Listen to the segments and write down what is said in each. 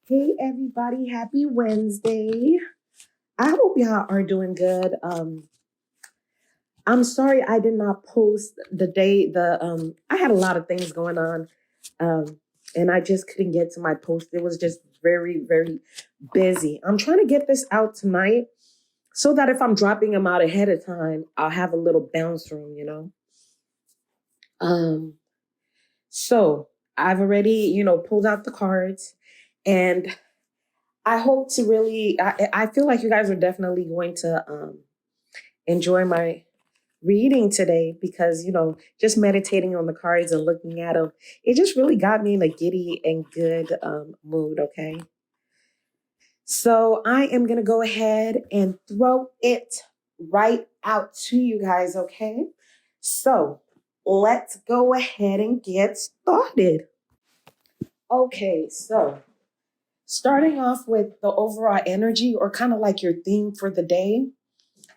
Hey everybody, happy Wednesday. I hope y'all are doing good. I'm sorry I did not post the day the I had a lot of things going on. Um and I just couldn't get to my post. It was just very, very busy. I'm trying to get this out tonight so that if I'm dropping them out ahead of time, I'll have a little bounce room. Um so I've already pulled out the cards and I hope to really. I feel like you guys are definitely going to enjoy my reading today because just meditating on the cards and looking at them, it just really got me in a giddy and good mood. Okay, so I am gonna go ahead and throw it right out to you guys. Okay, so let's go ahead and get started. Okay, so starting off with the overall energy or kind of like your theme for the day,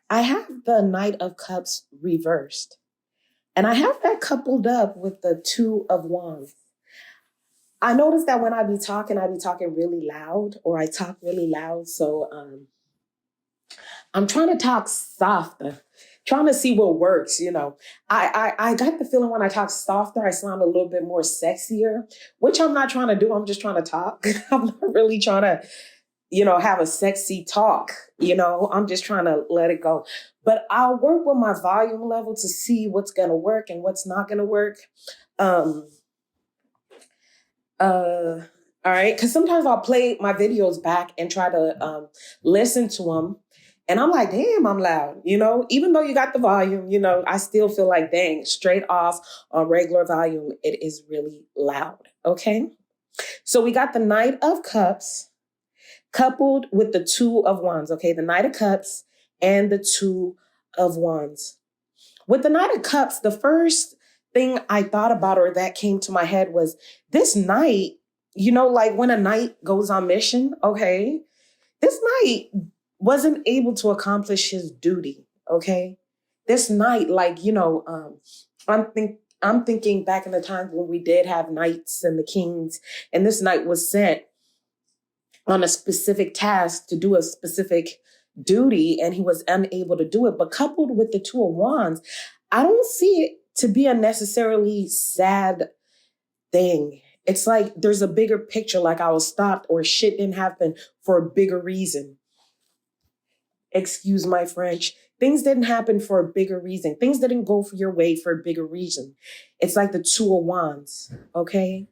I have the Knight of Cups reversed. And I have that coupled up with the Two of Wands. I notice that when I be talking really loud or I talk really loud. So I'm trying to talk softer, trying to see what works. I got the feeling when I talk softer, I sound a little bit more sexier, which I'm not trying to do. I'm just trying to talk. I'm not really trying to have a sexy talk. I'm just trying to let it go. But I'll work with my volume level to see what's going to work and what's not going to work. Um, all right. Because sometimes I'll play my videos back and try to listen to them. And I'm like, damn, I'm loud. Even though you got the volume, I still feel like, dang, straight off on regular volume, it is really loud. Okay. So we got the Knight of Cups coupled with the Two of Wands, okay? The Knight of Cups and the Two of Wands. With the Knight of Cups, the first thing I thought about or that came to my head was this knight, like when a knight goes on mission, okay? This knight wasn't able to accomplish his duty, okay? This knight, I'm thinking back in the times when we did have knights and the kings, and this knight was sent on a specific task to do a specific duty and he was unable to do it. But coupled with the Two of Wands, I don't see it to be a necessarily sad thing. It's like there's a bigger picture, like I was stopped or shit didn't happen for a bigger reason. Excuse my French. Things didn't happen for a bigger reason. Things didn't go for your way for a bigger reason. It's like the Two of Wands, okay?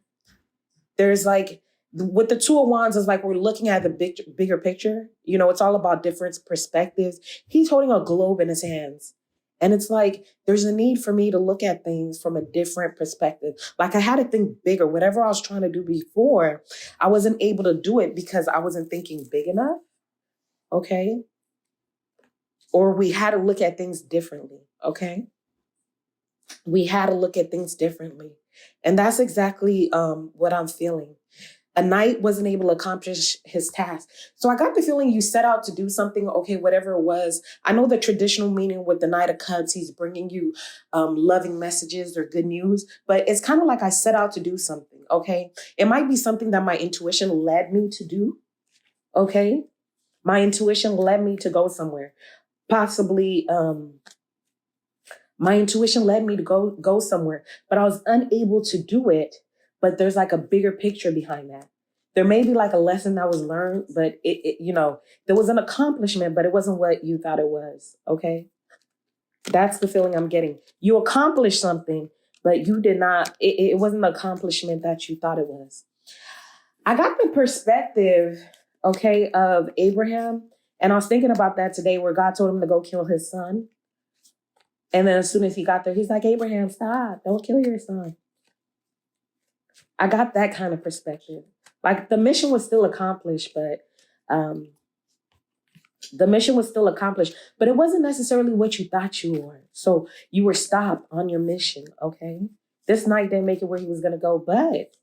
There's like with the Two of Wands is like we're looking at the bigger picture. It's all about different perspectives. He's holding a globe in his hands. And it's like there's a need for me to look at things from a different perspective. Like I had to think bigger. Whatever I was trying to do before, I wasn't able to do it because I wasn't thinking big enough. Okay. Or we had to look at things differently. Okay. We had to look at things differently. And that's exactly what I'm feeling. A knight wasn't able to accomplish his task. So I got the feeling you set out to do something, okay, whatever it was. I know the traditional meaning with the Knight of Cups, he's bringing you loving messages or good news, but it's kind of like I set out to do something, okay? It might be something that my intuition led me to do, okay? My intuition led me to go somewhere. Possibly my intuition led me to go somewhere, but I was unable to do it. But there's like a bigger picture behind that. There may be like a lesson that was learned, but there was an accomplishment, but it wasn't what you thought it was. Okay. That's the feeling I'm getting. You accomplished something, but you did not, it wasn't the accomplishment that you thought it was. I got the perspective, okay, of Abraham. And I was thinking about that today where God told him to go kill his son. And then as soon as he got there, he's like, Abraham, stop. Don't kill your son. I got that kind of perspective. Like the mission was still accomplished, but it wasn't necessarily what you thought you were. So you were stopped on your mission, okay? This knight didn't make it where he was going to go, but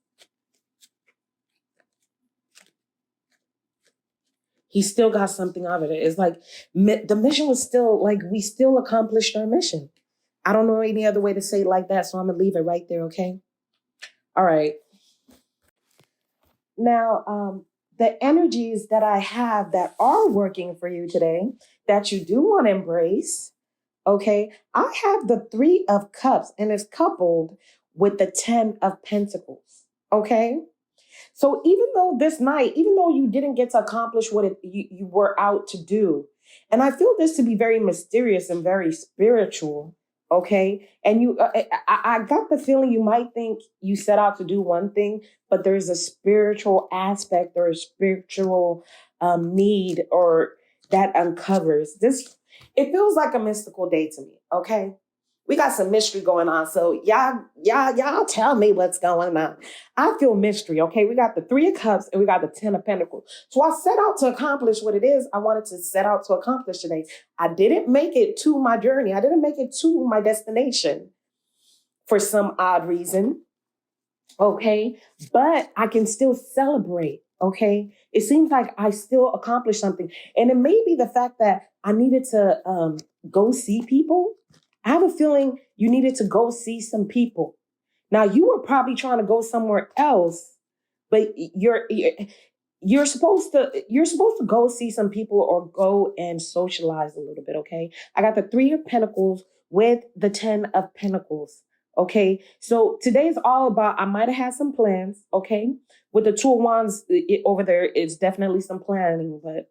he still got something out of it. It's like the mission was still like, we still accomplished our mission. I don't know any other way to say it like that, so I'm going to leave it right there, okay? All right. Now, the energies that I have that are working for you today, that you do want to embrace, okay, I have the Three of Cups and it's coupled with the Ten of Pentacles, okay? So even though this night, even though you didn't get to accomplish what you were out to do, and I feel this to be very mysterious and very spiritual, okay? And I got the feeling you might think you set out to do one thing, but there's a spiritual aspect or a spiritual need or that uncovers this. It feels like a mystical day to me, okay? We got some mystery going on. So y'all tell me what's going on. I feel mystery, okay? We got the Three of Cups and we got the Ten of Pentacles. So I set out to accomplish what it is I wanted to set out to accomplish today. I didn't make it to my journey. I didn't make it to my destination for some odd reason, okay? But I can still celebrate, okay? It seems like I still accomplished something. And it may be the fact that I needed to go see people. I have a feeling you needed to go see some people. Now you were probably trying to go somewhere else, but you're supposed to go see some people or go and socialize a little bit, okay? I got the Three of Pentacles with the Ten of Pentacles, okay? So today's all about, I might have had some plans, okay? With the Two of Wands over there, it's definitely some planning, but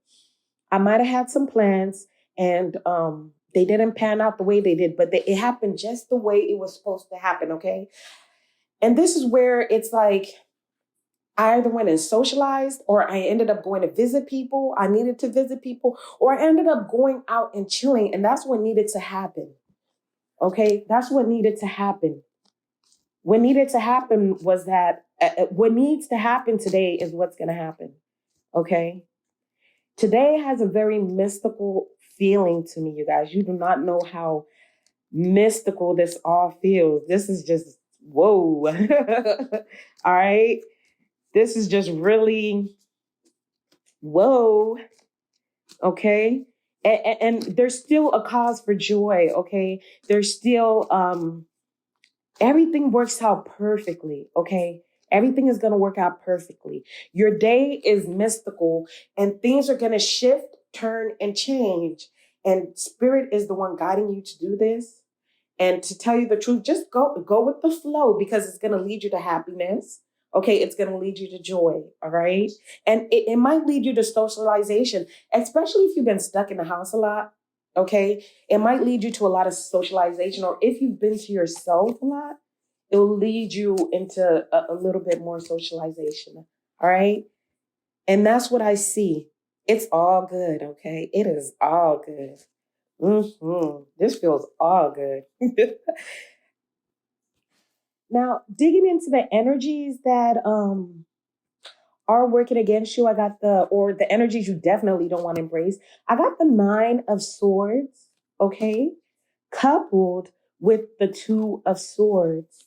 I might have had some plans and they didn't pan out the way they did, but it happened just the way it was supposed to happen, okay? And this is where it's like, I either went and socialized or I ended up going to visit people. I needed to visit people, or I ended up going out and chilling. And that's what needed to happen. Okay. That's what needed to happen. What needed to happen was that what needs to happen today is what's going to happen. Okay. Today has a very mystical feeling to me, you guys. You do not know how mystical this all feels. This is just, whoa. All right. This is just really, whoa, okay? And there's still a cause for joy, okay? There's still, everything works out perfectly, okay? Everything is going to work out perfectly. Your day is mystical and things are going to shift, turn, and change. And Spirit is the one guiding you to do this. And to tell you the truth, just go with the flow because it's going to lead you to happiness. Okay, it's going to lead you to joy. All right. And it might lead you to socialization, especially if you've been stuck in the house a lot. Okay. It might lead you to a lot of socialization, or if you've been to yourself a lot, it'll lead you into a little bit more socialization. All right. And that's what I see. It's all good. Okay. It is all good. This feels all good. Now, digging into the energies that are working against you, I got the energies you definitely don't want to embrace. I got the Nine of Swords, okay, coupled with the Two of Swords.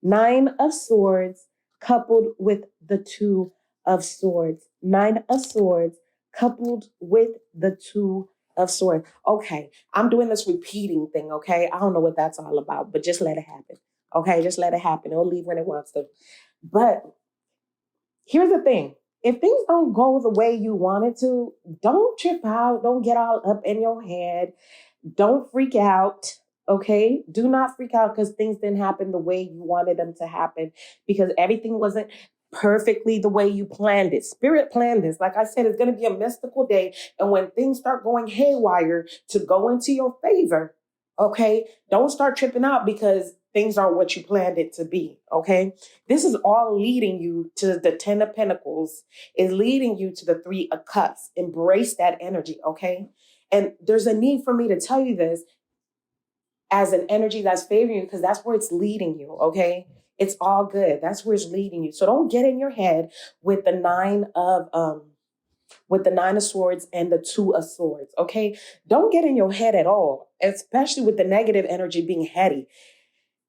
Nine of Swords coupled with the Two of Swords. Nine of Swords coupled with the Two of Swords. Okay, I'm doing this repeating thing, okay? I don't know what that's all about, but just let it happen. Okay, just let it happen. It'll leave when it wants to. But here's the thing. If things don't go the way you want it to, don't trip out. Don't get all up in your head. Don't freak out. Okay? Do not freak out because things didn't happen the way you wanted them to happen, because everything wasn't perfectly the way you planned it. Spirit planned this. Like I said, it's going to be a mystical day. And when things start going haywire, to go into your favor, okay? Don't start tripping out because things aren't what you planned it to be, okay? This is all leading you to the Ten of Pentacles, is leading you to the Three of Cups. Embrace that energy, okay? And there's a need for me to tell you this as an energy that's favoring you, because that's where it's leading you, okay? It's all good. That's where it's leading you. So don't get in your head with the Nine of Swords and the Two of Swords, okay? Don't get in your head at all, especially with the negative energy being heady.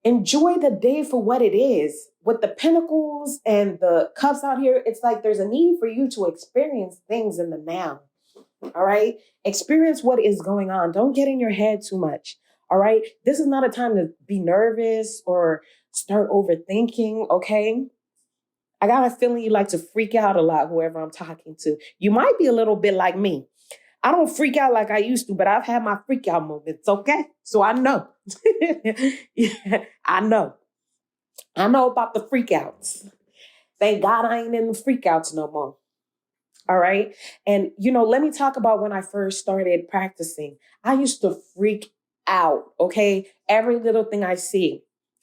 Enjoy the day for what it is. With the pentacles and the cups out here, it's like there's a need for you to experience things in the now, all right? Experience what is going on. Don't get in your head too much, all right? This is not a time to be nervous or start overthinking, okay? I got a feeling you like to freak out a lot, whoever I'm talking to. You might be a little bit like me. I don't freak out like I used to, but I've had my freak out moments, okay? So I know. Yeah, I know. I know about the freakouts. Thank God I ain't in the freakouts no more. All right. And, let me talk about when I first started practicing. I used to freak out. Okay. Every little thing I see,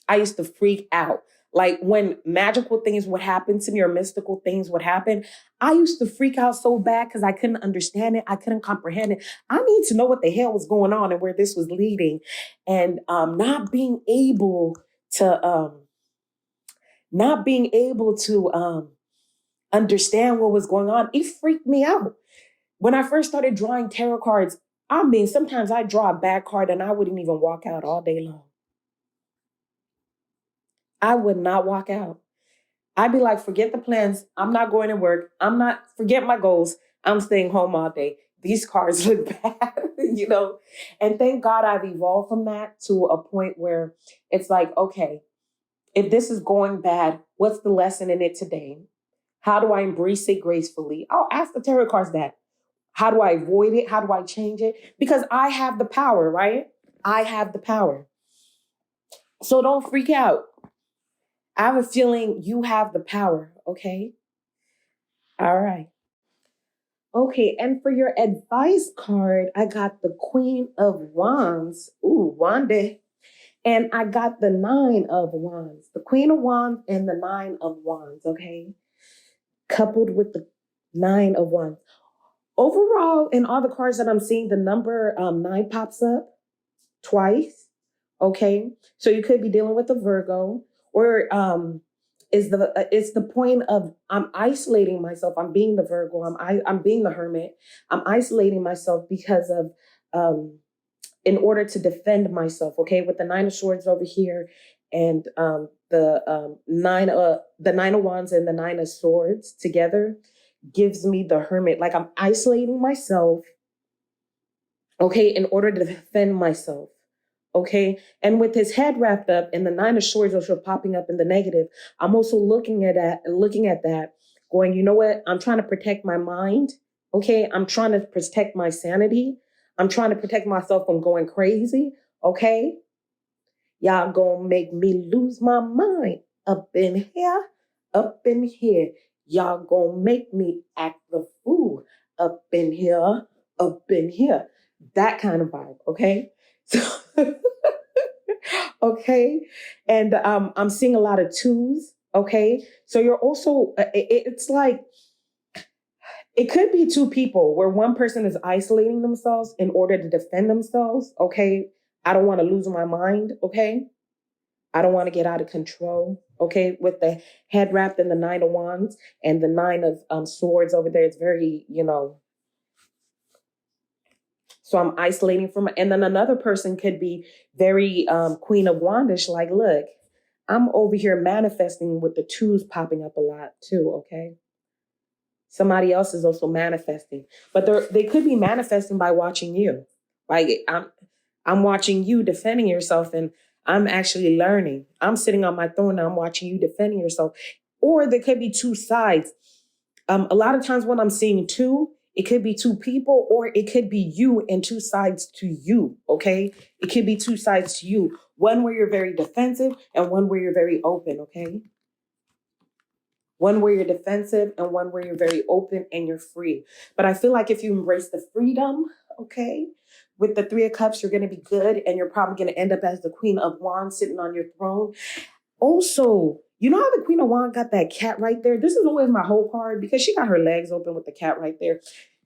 I used to freak out. Like when magical things would happen to me or mystical things would happen, I used to freak out so bad because I couldn't understand it. I couldn't comprehend it. I need to know what the hell was going on and where this was leading. And not being able to, understand what was going on, it freaked me out. When I first started drawing tarot cards, I mean, sometimes I draw a bad card and I wouldn't even walk out all day long. I would not walk out. I'd be like, forget the plans. I'm not going to work. Forget my goals. I'm staying home all day. These cards look bad, And thank God I've evolved from that to a point where it's like, okay, if this is going bad, what's the lesson in it today? How do I embrace it gracefully? I'll ask the tarot cards that. How do I avoid it? How do I change it? Because I have the power, right? I have the power. So don't freak out. I have a feeling you have the power, okay? All right. Okay, and for your advice card, I got the Queen of Wands. Ooh, Wanda. And I got the Nine of Wands. The Queen of Wands and the Nine of Wands, okay? Coupled with the Nine of Wands. Overall, in all the cards that I'm seeing, the number 9 pops up twice. Okay, so you could be dealing with a Virgo, or it's the point of I'm isolating myself. I'm being the Virgo. I'm being the Hermit. I'm isolating myself because of in order to defend myself. Okay, with the Nine of Swords over here, and the Nine of Wands and the Nine of Swords together gives me the Hermit. Like I'm isolating myself, okay, in order to defend myself, okay? And with his head wrapped up and the Nine of Swords also popping up in the negative, I'm also looking at that, going, you know what? I'm trying to protect my mind, okay? I'm trying to protect my sanity. I'm trying to protect myself from going crazy, okay? Y'all gonna make me lose my mind up in here, up in here. Y'all gonna make me act the fool up in here, up in here. That kind of vibe, okay? So, okay. And I'm seeing a lot of twos, okay? So you're also, it's like, it could be two people where one person is isolating themselves in order to defend themselves, okay? I don't want to lose my mind, okay? I don't want to get out of control. Okay, with the head wrapped in the Nine of Wands and the Nine of Swords over there, it's very, So I'm isolating from, and then another person could be very Queen of Wandish. Like, look, I'm over here manifesting with the twos popping up a lot too. Okay, somebody else is also manifesting, but they could be manifesting by watching you. Like I'm watching you defending yourself, and I'm actually learning. I'm sitting on my throne and I'm watching you defending yourself. Or there could be two sides. A lot of times when I'm seeing two, it could be two people, or it could be you and two sides to you. Okay, it could be two sides to you. One where you're very defensive and one where you're very open. Okay. One where you're defensive and one where you're very open and you're free. But I feel like if you embrace the freedom, okay, with the Three of Cups, you're going to be good. And you're probably going to end up as the Queen of Wands sitting on your throne. Also, you know how the Queen of Wands got that cat right there? This is always my whole card because she got her legs open with the cat right there.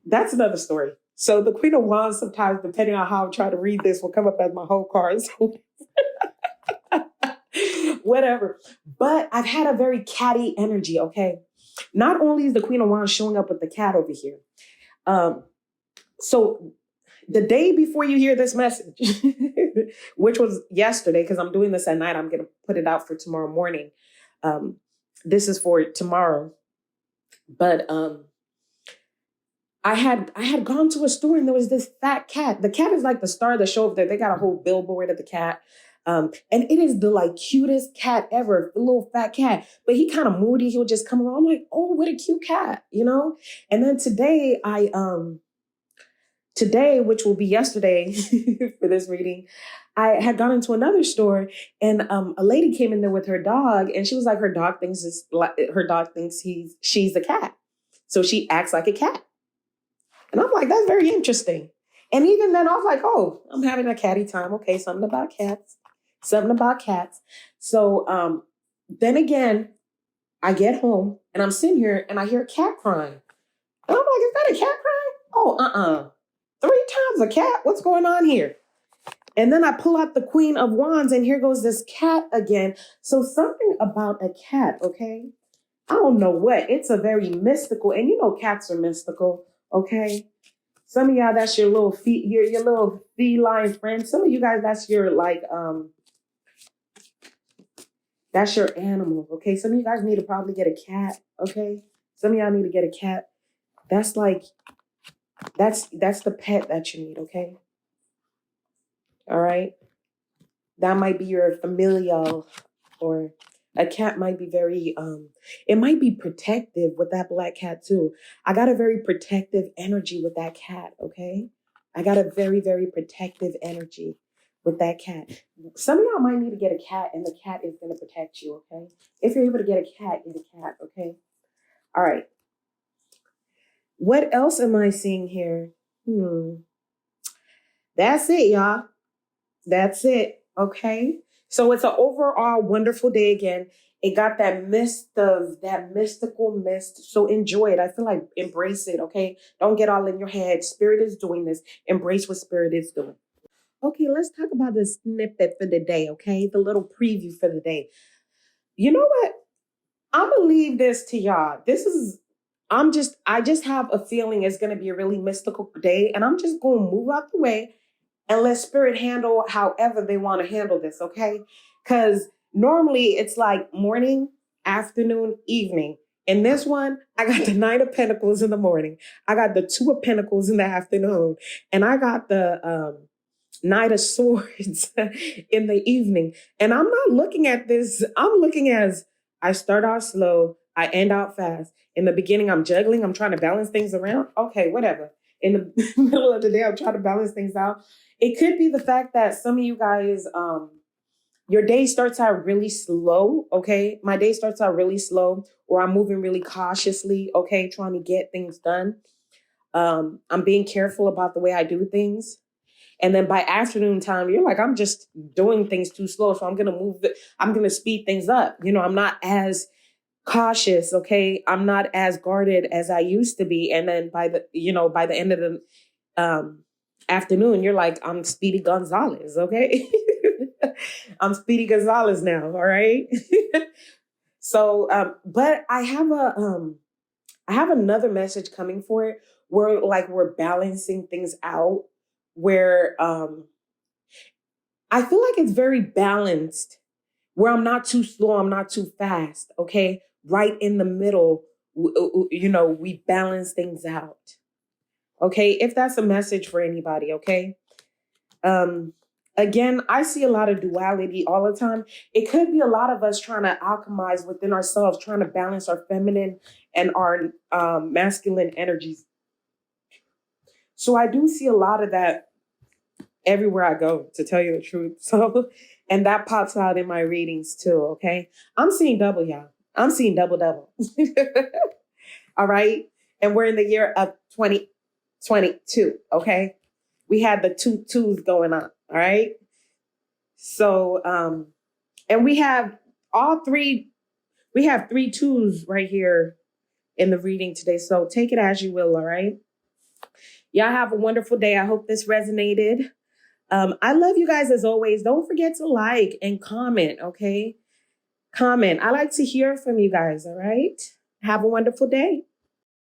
That's another story. So the Queen of Wands, sometimes, depending on how I try to read this, will come up as my whole card. So whatever. But I've had a very catty energy, okay? Not only is the Queen of Wands showing up with the cat over here. So the day before you hear this message, which was yesterday, because I'm doing this at night, I'm going to put it out for tomorrow morning. This is for tomorrow. But I had gone to a store and there was this fat cat. The cat is like the star of the show over there. They got a whole billboard of the cat. And it is the like cutest cat ever, the little fat cat. But he kind of moody. He'll just come around. I'm like, oh, what a cute cat, you know? And then today, which will be yesterday for this reading, I had gone into another store and a lady came in there with her dog, and she was like, her dog thinks she's a cat. So she acts like a cat. And I'm like, that's very interesting. And even then I was like, oh, I'm having a catty time. Okay, something about cats. Something about cats. So then again, I get home and I'm sitting here and I hear a cat crying. And I'm like, is that a cat crying? Oh, 3 times a cat? What's going on here? And then I pull out the Queen of Wands and here goes this cat again. So something about a cat, okay? I don't know what. It's a very mystical, and you know cats are mystical, okay? Some of y'all, that's your little your little feline friend. Some of you guys, that's your like that's your animal, okay? Some of you guys need to probably get a cat, okay? Some of y'all need to get a cat. That's like that's the pet that you need, okay? All right? That might be your familial, or a cat might be very it might be protective with that black cat too. I got a very protective energy with that cat, okay? I got a very, very protective energy with that cat. Some of y'all might need to get a cat, and the cat is going to protect you, okay? If you're able to get a cat, okay? All right. What else am I seeing here? That's it, y'all. That's it, okay? So it's an overall wonderful day again. It got that mystical mist. So enjoy it. I feel like embrace it, okay? Don't get all in your head. Spirit is doing this. Embrace what Spirit is doing. Okay, let's talk about the snippet for the day, okay? The little preview for the day. You know what? I'm gonna leave this to y'all. I just have a feeling it's gonna be a really mystical day, and I'm just gonna move out the way and let Spirit handle however they want to handle this, okay? Because normally it's like morning, afternoon, evening. In this one, I got the Knight of Pentacles in the morning. I got the Two of Pentacles in the afternoon. And I got the Knight of Swords in the evening. And I'm not looking at this. I'm looking as I start out slow, I end out fast. In the beginning, I'm juggling. I'm trying to balance things around. Okay, whatever. In the middle of the day, I'm trying to balance things out. It could be the fact that some of you guys, your day starts out really slow, okay? My day starts out really slow, or I'm moving really cautiously, okay? Trying to get things done. I'm being careful about the way I do things. And then by afternoon time, you're like, I'm just doing things too slow. So I'm going to speed things up. You know, I'm not as cautious, okay? I'm not as guarded as I used to be. And then by the end of the afternoon, you're like, I'm Speedy Gonzalez, okay? I'm Speedy Gonzalez now, all right? So, but I have another message coming for it where like we're balancing things out, where I feel like it's very balanced, where I'm not too slow, I'm not too fast, okay? Right in the middle, we balance things out. Okay, if that's a message for anybody, okay? Again, I see a lot of duality all the time. It could be a lot of us trying to alchemize within ourselves, trying to balance our feminine and our masculine energies. So I do see a lot of that everywhere I go, to tell you the truth. So, and that pops out in my readings too, okay? I'm seeing double, y'all. I'm seeing double. All right? And we're in the year of 2022, okay? We had the 2 twos going on, all right? So, and we have we have 3 twos right here in the reading today. So take it as you will, all right? Y'all have a wonderful day. I hope this resonated. I love you guys as always. Don't forget to like and comment, okay? Comment. I like to hear from you guys, all right? Have a wonderful day.